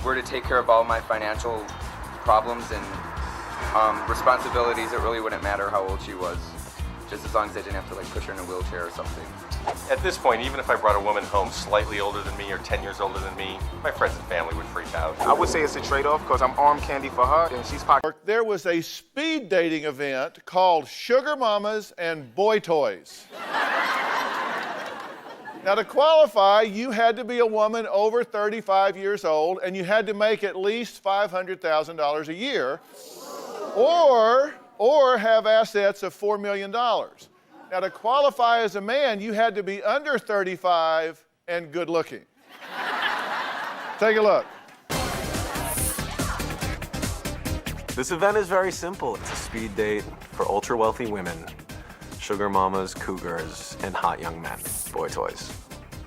were to take care of all my financial problems and responsibilities, it really wouldn't matter how old she was, just as long as I didn't have to like push her in a wheelchair or something. At this point, even if I brought a woman home slightly older than me or 10 years older than me, my friends and family would freak out. I would say it's a trade-off because I'm arm candy for her and she's pocket. There was a speed dating event called Sugar Mamas and Boy Toys. Now, to qualify, you had to be a woman over 35 years old and you had to make at least $500,000 a year or have assets of $4 million. Now, to qualify as a man, you had to be under 35 and good looking. Take a look. This event is very simple. It's a speed date for ultra-wealthy women, sugar mamas, cougars, and hot young men. Boy toys.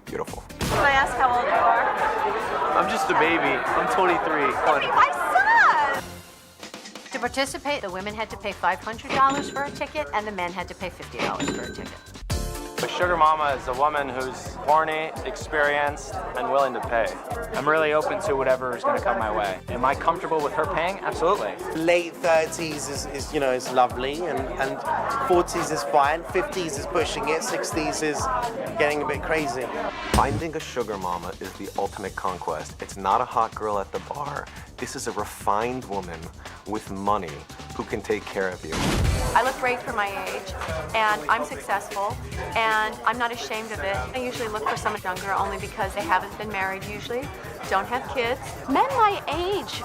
Beautiful. Can I ask how old you are? I'm just a baby. I'm 23. My son! To participate, the women had to pay $500 for a ticket, and the men had to pay $50 for a ticket. A sugar mama is a woman who's horny, experienced, and willing to pay. I'm really open to whatever is going to come my way. Am I comfortable with her paying? Absolutely. Late 30s is lovely, and 40s is fine, 50s is pushing it, 60s is getting a bit crazy. Finding a sugar mama is the ultimate conquest. It's not a hot girl at the bar. This is a refined woman with money who can take care of you. I look great for my age, and I'm successful, and I'm not ashamed of it. I usually look for someone younger only because they haven't been married usually, don't have kids. Men my age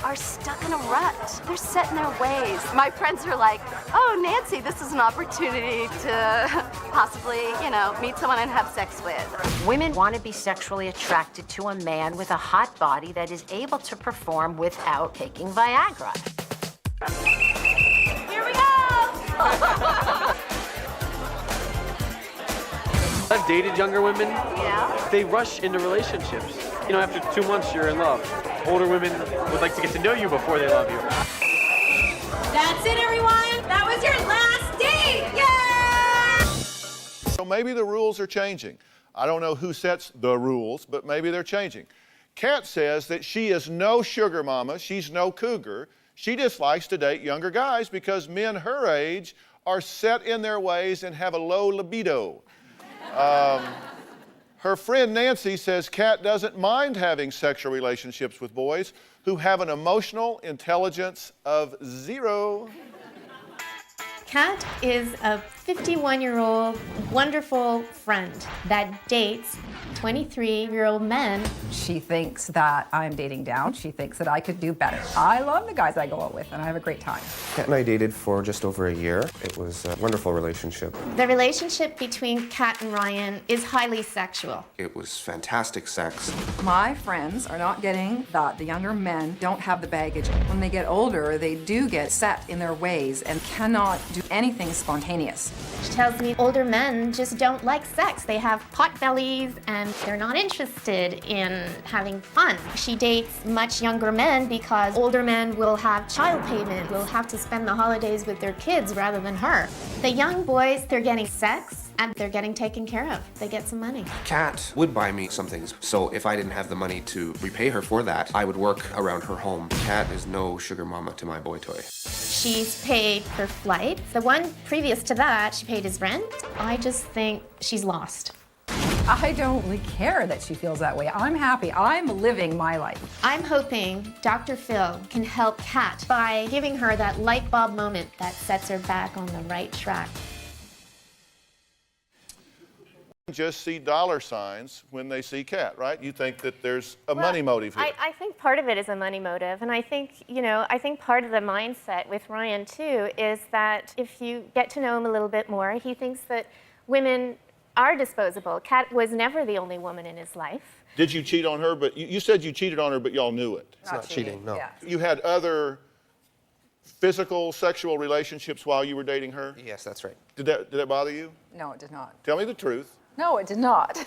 are stuck in a rut. They're set in their ways. My friends are like, oh, Nancy, this is an opportunity to possibly, meet someone and have sex with. Women want to be sexually attracted to a man with a hot body that is able to perform without taking Viagra. Here we go! I've dated younger women. Yeah? They rush into relationships. After 2 months, you're in love. Older women would like to get to know you before they love you. That's it, everyone! That was your last date! Yay! So maybe the rules are changing. I don't know who sets the rules, but maybe they're changing. Kat says that she is no sugar mama, she's no cougar. She just likes to date younger guys because men her age are set in their ways and have a low libido. Her friend Nancy says Kat doesn't mind having sexual relationships with boys who have an emotional intelligence of 0. Kat is a 51-year-old wonderful friend that dates 23-year-old men. She thinks that I'm dating down. She thinks that I could do better. I love the guys I go out with, and I have a great time. Kat and I dated for just over a year. It was a wonderful relationship. The relationship between Kat and Ryan is highly sexual. It was fantastic sex. My friends are not getting that the younger men don't have the baggage. When they get older, they do get set in their ways and cannot do anything spontaneous. She tells me older men just don't like sex. They have pot bellies and they're not interested in having fun. She dates much younger men because older men will have child payment, will have to spend the holidays with their kids rather than her. The young boys, they're getting sex and they're getting taken care of. They get some money. Kat would buy me some things, so if I didn't have the money to repay her for that, I would work around her home. Kat is no sugar mama to my boy toy. She's paid her flight. The one previous to that, she paid his rent. I just think she's lost. I don't really care that she feels that way. I'm happy. I'm living my life. I'm hoping Dr. Phil can help Kat by giving her that light bulb moment that sets her back on the right track. Just see dollar signs when they see Kat, right? You think that there's a money motive here. I think part of it is a money motive, and I think, I think part of the mindset with Ryan, too, is that if you get to know him a little bit more, he thinks that women are disposable. Kat was never the only woman in his life. Did you cheat on her? But you said you cheated on her, but y'all knew it. It's not cheating, no. Yeah. You had other physical, sexual relationships while you were dating her? Yes, that's right. Did that bother you? No, it did not. Tell me the truth. No, it did not.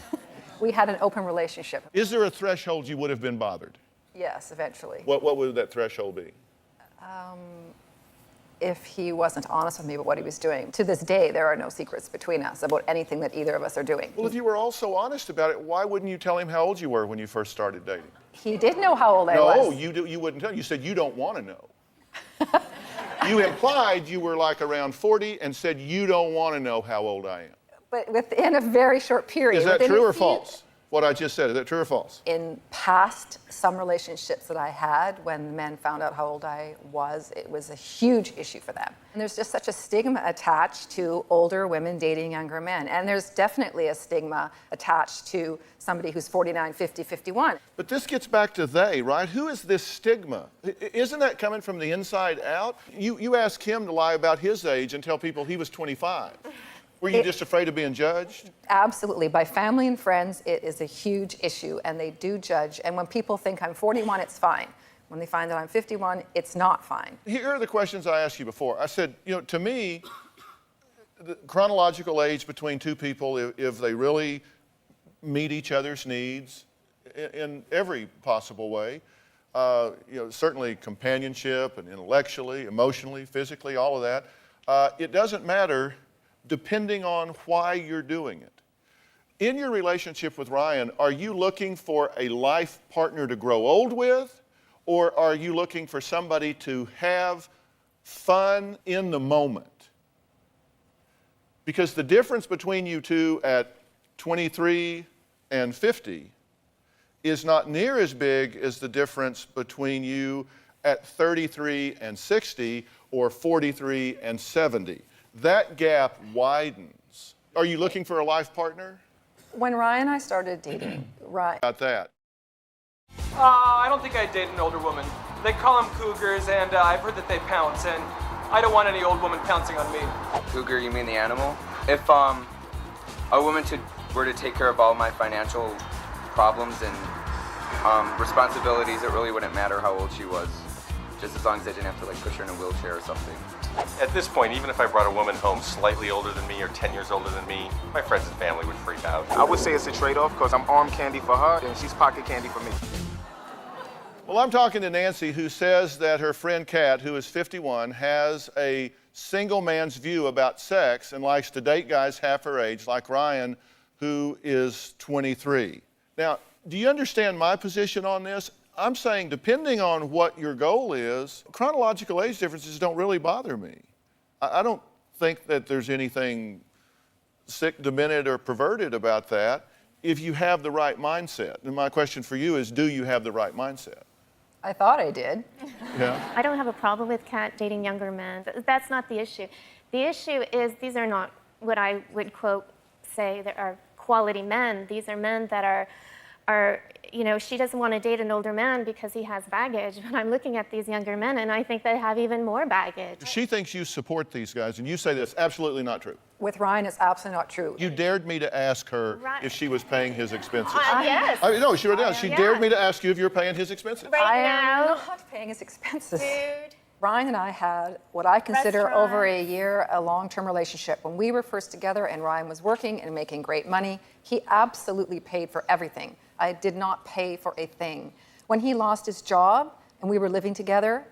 We had an open relationship. Is there a threshold you would have been bothered? Yes, eventually. What would that threshold be? if he wasn't honest with me about what he was doing. To this day, there are no secrets between us about anything that either of us are doing. Well, if you were all so honest about it, why wouldn't you tell him how old you were when you first started dating? He did know how old I was. No, you wouldn't tell. You said you don't want to know. You implied you were like around 40 and said you don't want to know how old I am. But within a very short period. Is that true or false? What I just said, is that true or false? In past, some relationships that I had, when men found out how old I was, it was a huge issue for them. And there's just such a stigma attached to older women dating younger men. And there's definitely a stigma attached to somebody who's 49, 50, 51. But this gets back to they, right? Who is this stigma? Isn't that coming from the inside out? You asked him to lie about his age and tell people he was 25. Were you just afraid of being judged? Absolutely. By family and friends, it is a huge issue, and they do judge. And when people think I'm 41, it's fine. When they find that I'm 51, it's not fine. Here are the questions I asked you before. I said, to me, the chronological age between two people, if they really meet each other's needs in every possible way, certainly companionship and intellectually, emotionally, physically, all of that, it doesn't matter depending on why you're doing it. In your relationship with Ryan, are you looking for a life partner to grow old with, or are you looking for somebody to have fun in the moment? Because the difference between you two at 23 and 50 is not near as big as the difference between you at 33 and 60 or 43 and 70. That gap widens. Are you looking for a life partner? When Ryan and I started dating, About that. I don't think I'd date an older woman. They call them cougars, and I've heard that they pounce, and I don't want any old woman pouncing on me. Cougar, you mean the animal? If a woman were to take care of all my financial problems and responsibilities, it really wouldn't matter how old she was, just as long as I didn't have to push her in a wheelchair or something. At this point, even if I brought a woman home slightly older than me or 10 years older than me, my friends and family would freak out. I would say it's a trade-off because I'm arm candy for her and she's pocket candy for me. Well, I'm talking to Nancy, who says that her friend Kat, who is 51, has a single man's view about sex and likes to date guys half her age, like Ryan, who is 23. Now, do you understand my position on this? I'm saying, depending on what your goal is, chronological age differences don't really bother me. I don't think that there's anything sick, demented, or perverted about that if you have the right mindset. And my question for you is, do you have the right mindset? I thought I did. Yeah. I don't have a problem with Kat dating younger men. That's not the issue. The issue is these are not what I would quote say that are quality men. These are men that are she doesn't want to date an older man because he has baggage, but I'm looking at these younger men and I think they have even more baggage. She thinks you support these guys, and you say that's absolutely not true. With Ryan, it's absolutely not true. You dared me to ask her if she was paying his expenses. Yes. No, she wrote down. She dared me to ask you if you're paying his expenses. I am not paying his expenses. Food. Ryan and I had what I consider over a year, a long-term relationship. When we were first together and Ryan was working and making great money, he absolutely paid for everything. I did not pay for a thing. When he lost his job and we were living together,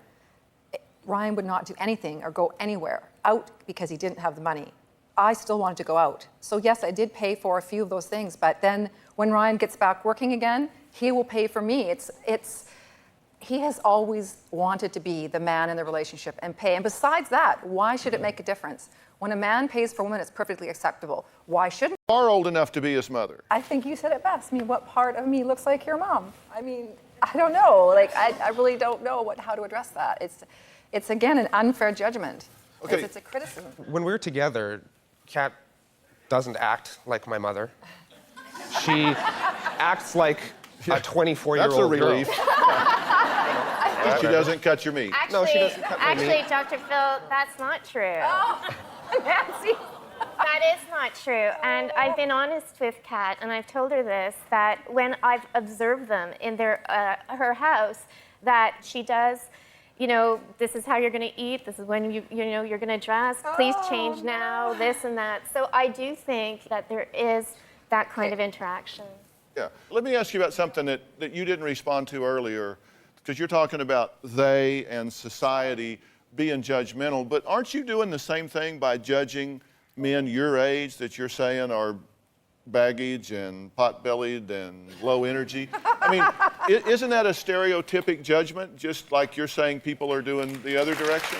Ryan would not do anything or go anywhere out because he didn't have the money. I still wanted to go out. So yes, I did pay for a few of those things, but then when Ryan gets back working again, he will pay for me. He has always wanted to be the man in the relationship and pay. And besides that, why should it make a difference? When a man pays for a woman, it's perfectly acceptable. Why shouldn't? You are old enough to be his mother. I think you said it best. I mean, what part of me looks like your mom? I mean, I don't know. I really don't know how to address that. It's again, an unfair judgment. Okay. It's a criticism. When we're together, Kat doesn't act like my mother. She acts like a 24-year-old That's a relief. girl. She doesn't cut your meat. Actually, No, she doesn't cut my meat. Dr. Phil, that's not true. Oh, Nancy. That is not true. And I've been honest with Kat, and I've told her this, that when I've observed them in her house, that she does, this is how you're going to eat, this is when you're going to dress, please change now, this and that. So I do think that there is that kind of interaction. Yeah. Let me ask you about something that you didn't respond to earlier, because you're talking about they and society. being judgmental, but aren't you doing the same thing by judging men your age that you're saying are baggage and pot-bellied and low energy? I mean, isn't that a stereotypic judgment, just like you're saying people are doing the other direction?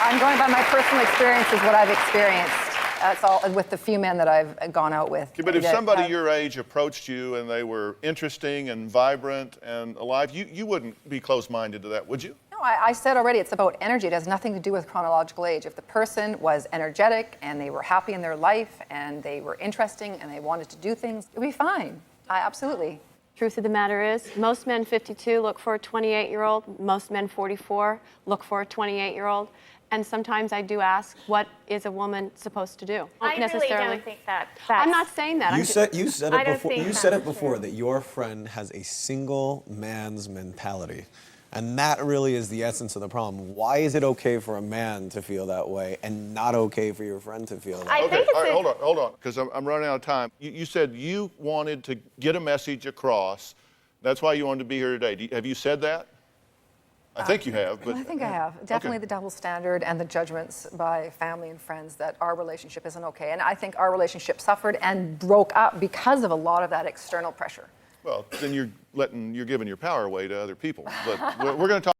I'm going by my personal experiences, what I've experienced. That's all, with the few men that I've gone out with. Okay, but if somebody your age approached you and they were interesting and vibrant and alive, you wouldn't be closed-minded to that, would you? No, I said already, it's about energy. It has nothing to do with chronological age. If the person was energetic and they were happy in their life and they were interesting and they wanted to do things, it would be fine. Absolutely. Truth of the matter is, most men 52 look for a 28-year-old. Most men 44 look for a 28-year-old. And sometimes I do ask, what is a woman supposed to do? I really don't think that. I'm not saying that. You said I it don't before. think You said that's it before true. that your friend has a single man's mentality, and that really is the essence of the problem. Why is it okay for a man to feel that way and not okay for your friend to feel that way? Okay, all right, hold on, because I'm running out of time. You said you wanted to get a message across. That's why you wanted to be here today. Have you said that? I think you have, but... I think I have. Definitely the double standard and the judgments by family and friends that our relationship isn't okay. And I think our relationship suffered and broke up because of a lot of that external pressure. Well, then you're giving your power away to other people. But we're going to talk